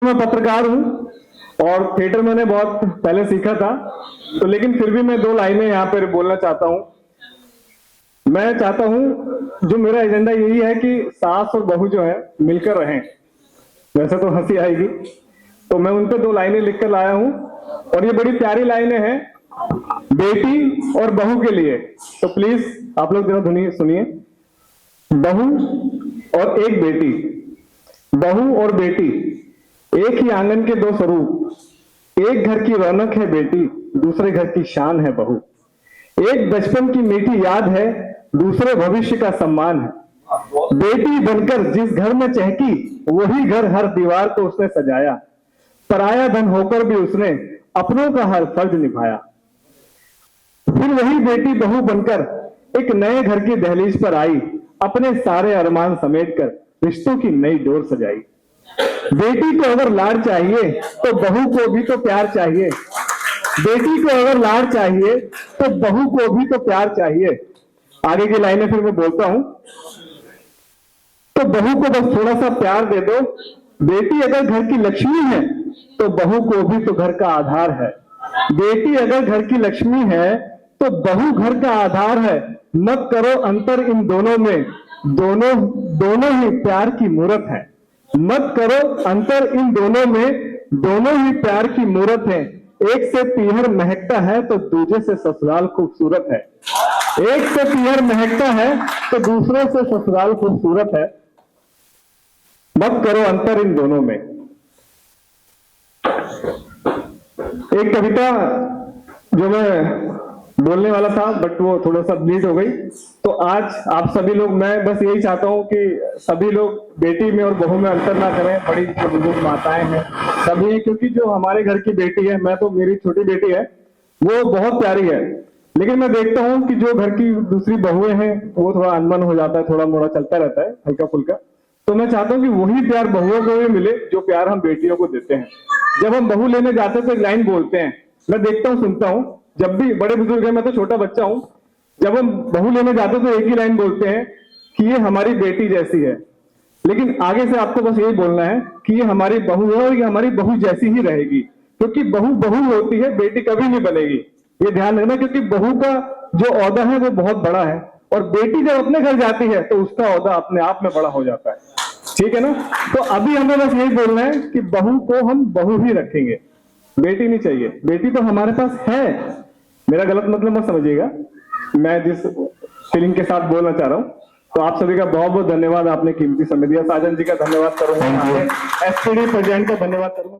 मैं पत्रकार हूं और थिएटर मैंने बहुत पहले सीखा था, तो लेकिन फिर भी मैं दो लाइनें यहाँ पर बोलना चाहता हूं। मैं चाहता हूं, जो मेरा एजेंडा यही है कि सास और बहू जो है मिलकर रहें। वैसे तो हंसी आएगी, तो मैं उन पे दो लाइनें लिखकर लाया हूं और ये बड़ी प्यारी लाइनें हैं बेटी और बहू के लिए। तो प्लीज आप लोग जरा सुनिए। बहू और एक बेटी, बहू और बेटी एक ही आंगन के दो स्वरूप। एक घर की रौनक है बेटी, दूसरे घर की शान है बहू। एक बचपन की मीठी याद है, दूसरे भविष्य का सम्मान है। बेटी बनकर जिस घर में चहकी, वही घर हर दीवार को उसने सजाया। पराया धन होकर भी उसने अपनों का हर फर्ज निभाया। फिर वही बेटी बहू बनकर एक नए घर की दहलीज पर आई, अपने सारे अरमान समेटकर रिश्तों की नई डोर सजाई। बेटी को अगर लाड़ चाहिए तो बहू को भी तो प्यार चाहिए। बेटी को अगर लाड़ चाहिए तो बहू को भी तो प्यार चाहिए। आगे की लाइनें फिर मैं बोलता हूं। तो बहू को बस थोड़ा सा प्यार दे दो। बेटी अगर घर की लक्ष्मी है तो बहू को भी तो घर का आधार है। बेटी अगर घर की लक्ष्मी है तो बहू घर का आधार है। मत करो अंतर इन दोनों में, दोनों दोनों ही प्यार की मूरत है। मत करो अंतर इन दोनों में, दोनों ही प्यार की मूरत है। एक से पीहर महकता है तो दूसरे से ससुराल खूबसूरत है। एक से पीहर महकता है तो दूसरे से ससुराल खूबसूरत है। मत करो अंतर इन दोनों में। एक कविता जो मैं बोलने वाला था बट वो थोड़ा सा ब्लीड हो गई, तो आज आप सभी लोग, मैं बस यही चाहता हूं कि सभी लोग बेटी में और बहू में अंतर ना करें। बड़ी जो बुजुर्ग माताएं हैं सभी, क्योंकि जो हमारे घर की बेटी है, मैं तो, मेरी छोटी बेटी है, वो बहुत प्यारी है, लेकिन मैं देखता हूं कि जो घर की दूसरी बहुएं हैं वो थोड़ा अनमन हो जाता है, थोड़ा मोड़ा चलता रहता है हल्का फुल्का। तो मैं चाहता हूं कि वही प्यार बहुओं को भी मिले जो प्यार हम बेटियों को देते हैं। जब हम बहू लेने जाते हैं तो एक लाइन बोलते हैं, मैं देखता हूं, सुनता हूं, जब भी बड़े बुजुर्ग हैं, मैं तो छोटा बच्चा हूं, जब हम बहू लेने जाते हैं तो एक ही लाइन बोलते हैं कि ये हमारी बेटी जैसी है। लेकिन आगे से आपको बस यही बोलना है कि ये हमारी बहू है और ये हमारी बहू जैसी ही रहेगी, क्योंकि बहू बहू होती है, बेटी कभी नहीं बनेगी। ये ध्यान रखना, क्योंकि बहू का जो ओहदा है वो बहुत बड़ा है और बेटी जब अपने घर जाती है तो उसका ओहदा अपने आप में बड़ा हो जाता है। ठीक है ना? तो अभी हमें बस यही बोलना है कि बहू को हम बहू ही रखेंगे, बेटी नहीं चाहिए। बेटी तो हमारे पास है, मेरा गलत मतलब मत समझिएगा, मैं जिस फीलिंग के साथ बोलना चाह रहा हूं। तो आप सभी का बहुत बहुत धन्यवाद, आपने कीमती समय दिया। साजन जी का धन्यवाद करूंगा, एसपीडी प्रेसिडेंट का धन्यवाद करूंगा।